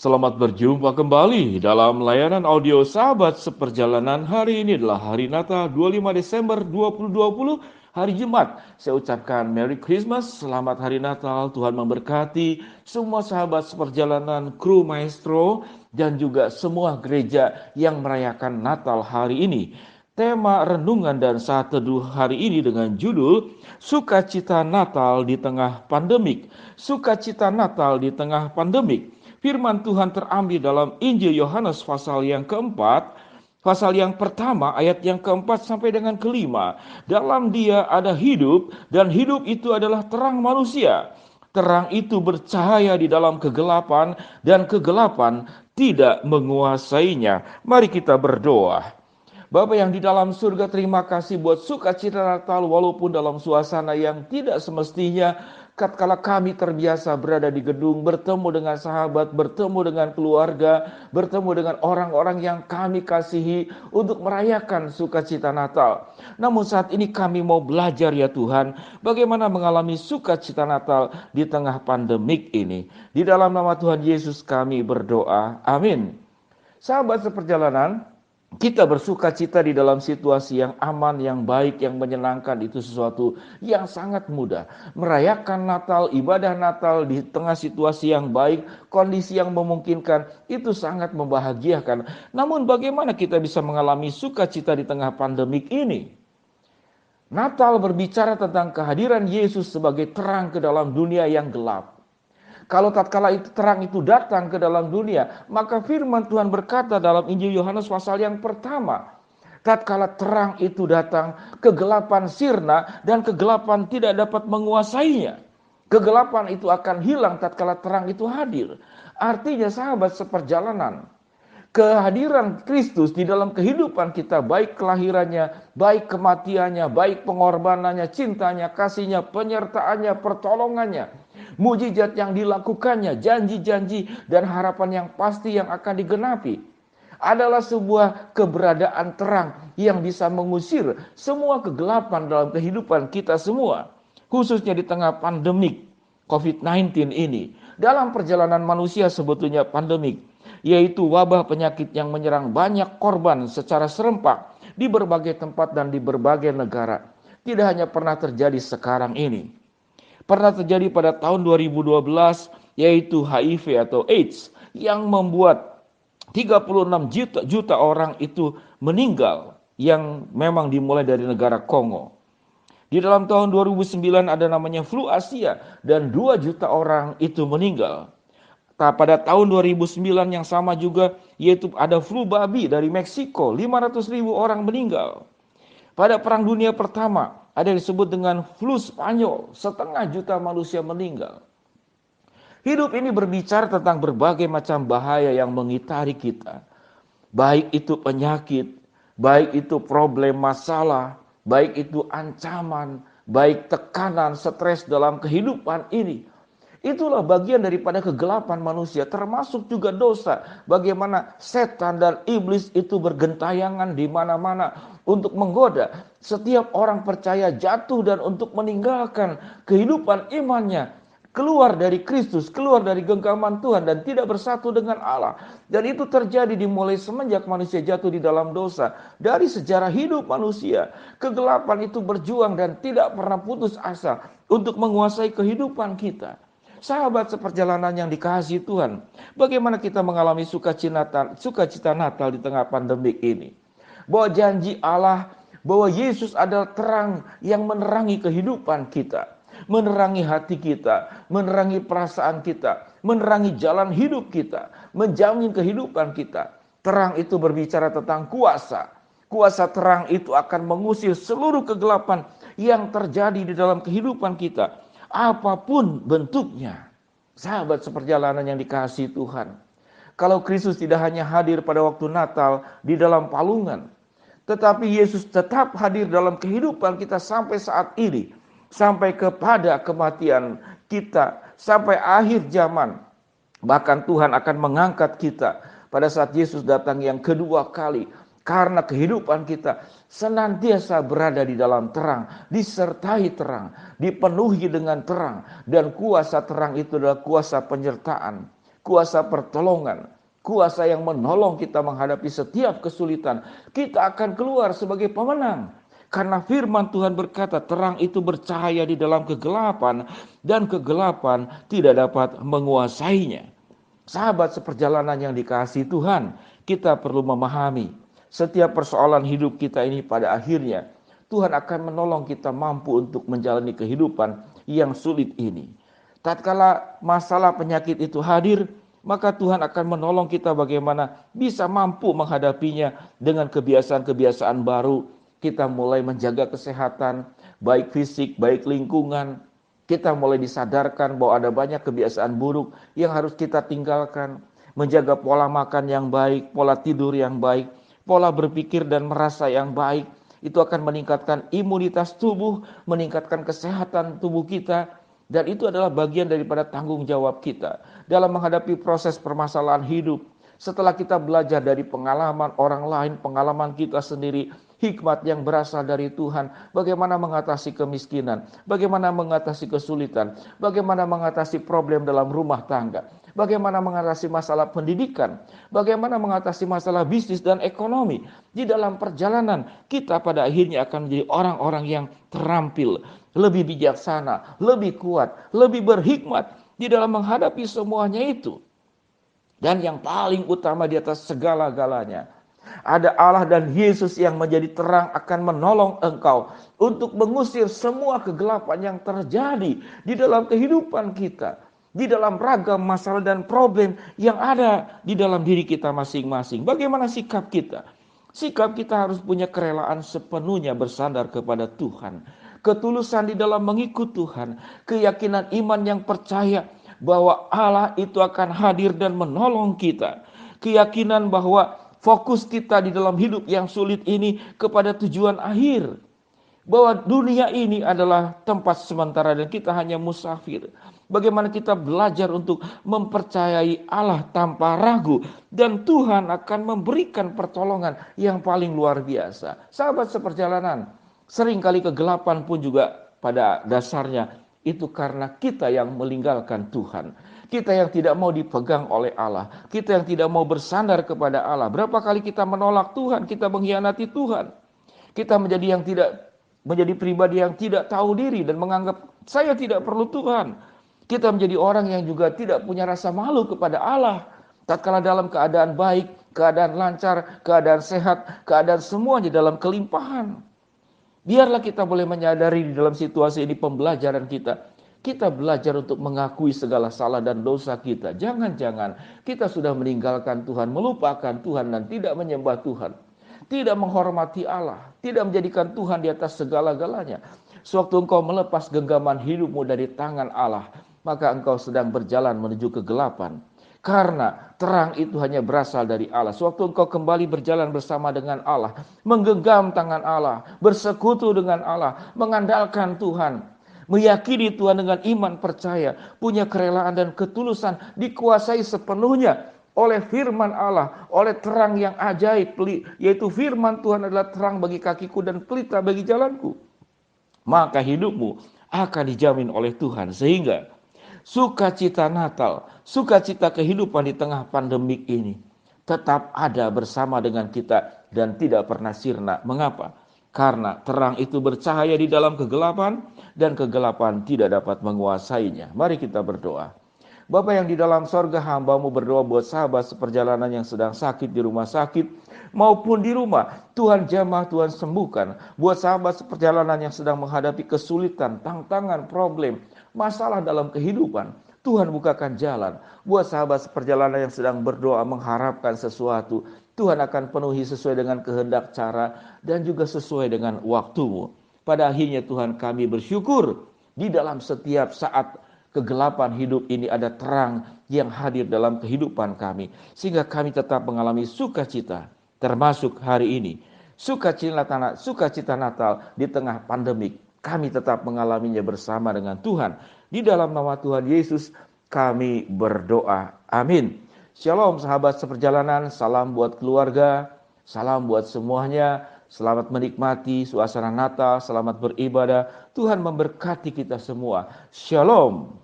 Selamat berjumpa kembali dalam layanan audio Sahabat Seperjalanan. Hari ini adalah hari Natal 25 Desember 2020, hari Jumat. Saya ucapkan Merry Christmas, selamat hari Natal. Tuhan memberkati semua sahabat seperjalanan, kru maestro, dan juga semua gereja yang merayakan Natal hari ini. Tema renungan dan saat teduh hari ini dengan judul Sukacita Natal di tengah pandemik. Sukacita Natal di tengah pandemik. Firman Tuhan terambil dalam Injil Yohanes pasal yang keempat, pasal yang pertama ayat yang keempat sampai dengan kelima. Dalam Dia ada hidup dan hidup itu adalah terang manusia. Terang itu bercahaya di dalam kegelapan dan kegelapan tidak menguasainya. Mari kita berdoa. Bapa yang di dalam surga, terima kasih buat sukacita Natal walaupun dalam suasana yang tidak semestinya. Tatkala kami terbiasa berada di gedung, bertemu dengan sahabat, bertemu dengan keluarga, bertemu dengan orang-orang yang kami kasihi untuk merayakan sukacita Natal. Namun saat ini kami mau belajar ya Tuhan, bagaimana mengalami sukacita Natal di tengah pandemik ini. Di dalam nama Tuhan Yesus kami berdoa. Amin. Sahabat seperjalanan, kita bersukacita di dalam situasi yang aman, yang baik, yang menyenangkan itu sesuatu yang sangat mudah. Merayakan Natal, ibadah Natal di tengah situasi yang baik, kondisi yang memungkinkan, itu sangat membahagiakan. Namun bagaimana kita bisa mengalami sukacita di tengah pandemik ini? Natal berbicara tentang kehadiran Yesus sebagai terang ke dalam dunia yang gelap. Kalau tatkala itu terang itu datang ke dalam dunia, maka firman Tuhan berkata dalam Injil Yohanes pasal yang pertama, tatkala terang itu datang, kegelapan sirna dan kegelapan tidak dapat menguasainya. Kegelapan itu akan hilang tatkala terang itu hadir. Artinya sahabat seperjalanan, kehadiran Kristus di dalam kehidupan kita, baik kelahirannya, baik kematiannya, baik pengorbanannya, cintanya, kasihnya, penyertaannya, pertolongannya, mujizat yang dilakukannya, janji-janji dan harapan yang pasti yang akan digenapi, adalah sebuah keberadaan terang yang bisa mengusir semua kegelapan dalam kehidupan kita semua, khususnya di tengah pandemik COVID-19 ini. Dalam perjalanan manusia sebetulnya pandemik, yaitu wabah penyakit yang menyerang banyak korban secara serempak di berbagai tempat dan di berbagai negara. Tidak hanya pernah terjadi sekarang ini. Pernah terjadi pada tahun 2012, yaitu HIV atau AIDS, yang membuat 36 juta orang itu meninggal, yang memang dimulai dari negara Kongo. Di dalam tahun 2009 ada namanya flu Asia dan 2 juta orang itu meninggal. Pada tahun 2009 yang sama juga, yaitu ada flu babi dari Meksiko, 500.000 orang meninggal. Pada Perang Dunia Pertama ada yang disebut dengan flu Spanyol, 1,5 juta manusia meninggal. Hidup ini berbicara tentang berbagai macam bahaya yang mengitari kita. Baik itu penyakit, baik itu problem masalah, baik itu ancaman, baik tekanan, stres dalam kehidupan ini. Itulah bagian daripada kegelapan manusia, termasuk juga dosa. Bagaimana setan dan iblis itu bergentayangan di mana-mana untuk menggoda setiap orang percaya jatuh dan untuk meninggalkan kehidupan imannya, keluar dari Kristus, keluar dari genggaman Tuhan dan tidak bersatu dengan Allah. Dan itu terjadi dimulai semenjak manusia jatuh di dalam dosa. Dari sejarah hidup manusia, kegelapan itu berjuang dan tidak pernah putus asa untuk menguasai kehidupan kita. Sahabat seperjalanan yang dikasihi Tuhan, bagaimana kita mengalami sukacita Natal di tengah pandemik ini? Bahwa janji Allah, bahwa Yesus adalah terang yang menerangi kehidupan kita, menerangi hati kita, menerangi perasaan kita, menerangi jalan hidup kita, menjamin kehidupan kita. Terang itu berbicara tentang kuasa. Kuasa terang itu akan mengusir seluruh kegelapan yang terjadi di dalam kehidupan kita, apapun bentuknya. Sahabat seperjalanan yang dikasihi Tuhan, kalau Kristus tidak hanya hadir pada waktu Natal di dalam palungan, tetapi Yesus tetap hadir dalam kehidupan kita sampai saat ini, sampai kepada kematian kita, sampai akhir zaman. Bahkan Tuhan akan mengangkat kita pada saat Yesus datang yang kedua kali. Karena kehidupan kita senantiasa berada di dalam terang, disertai terang, dipenuhi dengan terang. Dan kuasa terang itu adalah kuasa penyertaan, kuasa pertolongan, kuasa yang menolong kita menghadapi setiap kesulitan. Kita akan keluar sebagai pemenang. Karena firman Tuhan berkata, terang itu bercahaya di dalam kegelapan, dan kegelapan tidak dapat menguasainya. Sahabat seperjalanan yang dikasihi Tuhan, kita perlu memahami setiap persoalan hidup kita ini pada akhirnya Tuhan akan menolong kita mampu untuk menjalani kehidupan yang sulit ini. Tatkala masalah penyakit itu hadir, maka Tuhan akan menolong kita bagaimana bisa mampu menghadapinya dengan kebiasaan-kebiasaan baru. Kita mulai menjaga kesehatan, baik fisik, baik lingkungan. Kita mulai disadarkan bahwa ada banyak kebiasaan buruk yang harus kita tinggalkan. Menjaga pola makan yang baik, pola tidur yang baik, pola berpikir dan merasa yang baik. Itu akan meningkatkan imunitas tubuh, meningkatkan kesehatan tubuh kita. Dan itu adalah bagian daripada tanggung jawab kita dalam menghadapi proses permasalahan hidup. Setelah kita belajar dari pengalaman orang lain, pengalaman kita sendiri, hikmat yang berasal dari Tuhan, bagaimana mengatasi kemiskinan, bagaimana mengatasi kesulitan, bagaimana mengatasi problem dalam rumah tangga, bagaimana mengatasi masalah pendidikan, bagaimana mengatasi masalah bisnis dan ekonomi. Di dalam perjalanan kita pada akhirnya akan menjadi orang-orang yang terampil, lebih bijaksana, lebih kuat, lebih berhikmat di dalam menghadapi semuanya itu. Dan yang paling utama di atas segala-galanya, ada Allah dan Yesus yang menjadi terang akan menolong engkau untuk mengusir semua kegelapan yang terjadi di dalam kehidupan kita, di dalam ragam masalah dan problem yang ada di dalam diri kita masing-masing. Bagaimana sikap kita? Sikap kita harus punya kerelaan sepenuhnya bersandar kepada Tuhan. Ketulusan di dalam mengikut Tuhan, keyakinan iman yang percaya bahwa Allah itu akan hadir dan menolong kita. Keyakinan bahwa fokus kita di dalam hidup yang sulit ini kepada tujuan akhir. Bahwa dunia ini adalah tempat sementara dan kita hanya musafir. Bagaimana kita belajar untuk mempercayai Allah tanpa ragu. Dan Tuhan akan memberikan pertolongan yang paling luar biasa. Sahabat seperjalanan, seringkali kegelapan pun juga pada dasarnya itu karena kita yang meninggalkan Tuhan. Kita yang tidak mau dipegang oleh Allah. Kita yang tidak mau bersandar kepada Allah. Berapa kali kita menolak Tuhan, kita mengkhianati Tuhan. Kita menjadi pribadi yang tidak tahu diri dan menganggap saya tidak perlu Tuhan. Kita menjadi orang yang juga tidak punya rasa malu kepada Allah. Tatkala dalam keadaan baik, keadaan lancar, keadaan sehat, keadaan semuanya dalam kelimpahan. Biarlah kita boleh menyadari di dalam situasi ini pembelajaran kita. Kita belajar untuk mengakui segala salah dan dosa kita. Jangan-jangan kita sudah meninggalkan Tuhan, melupakan Tuhan dan tidak menyembah Tuhan. Tidak menghormati Allah, tidak menjadikan Tuhan di atas segala-galanya. Sewaktu engkau melepas genggaman hidupmu dari tangan Allah, maka engkau sedang berjalan menuju kegelapan. Karena terang itu hanya berasal dari Allah. Sewaktu engkau kembali berjalan bersama dengan Allah, menggenggam tangan Allah, bersekutu dengan Allah, mengandalkan Tuhan, meyakini Tuhan dengan iman percaya, punya kerelaan dan ketulusan, dikuasai sepenuhnya oleh firman Allah, oleh terang yang ajaib, yaitu firman Tuhan adalah terang bagi kakiku dan pelita bagi jalanku. Maka hidupmu akan dijamin oleh Tuhan, sehingga sukacita Natal, sukacita kehidupan di tengah pandemik ini tetap ada bersama dengan kita dan tidak pernah sirna. Mengapa? Karena terang itu bercahaya di dalam kegelapan dan kegelapan tidak dapat menguasainya. Mari kita berdoa. Bapa yang di dalam sorga, hamba-Mu berdoa buat sahabat seperjalanan yang sedang sakit di rumah sakit maupun di rumah. Tuhan jamah, Tuhan sembuhkan. Buat sahabat seperjalanan yang sedang menghadapi kesulitan, tantangan, problem, masalah dalam kehidupan, Tuhan bukakan jalan. Buat sahabat seperjalanan yang sedang berdoa mengharapkan sesuatu, Tuhan akan penuhi sesuai dengan kehendak, cara, dan juga sesuai dengan waktu-Mu. Pada akhirnya Tuhan, kami bersyukur di dalam setiap saat kegelapan hidup ini ada terang yang hadir dalam kehidupan kami, sehingga kami tetap mengalami sukacita, termasuk hari ini. Sukacita Natal di tengah pandemik, kami tetap mengalaminya bersama dengan Tuhan. Di dalam nama Tuhan Yesus kami berdoa. Amin. Shalom sahabat seperjalanan, salam buat keluarga, salam buat semuanya. Selamat menikmati suasana Natal, selamat beribadah. Tuhan memberkati kita semua. Shalom.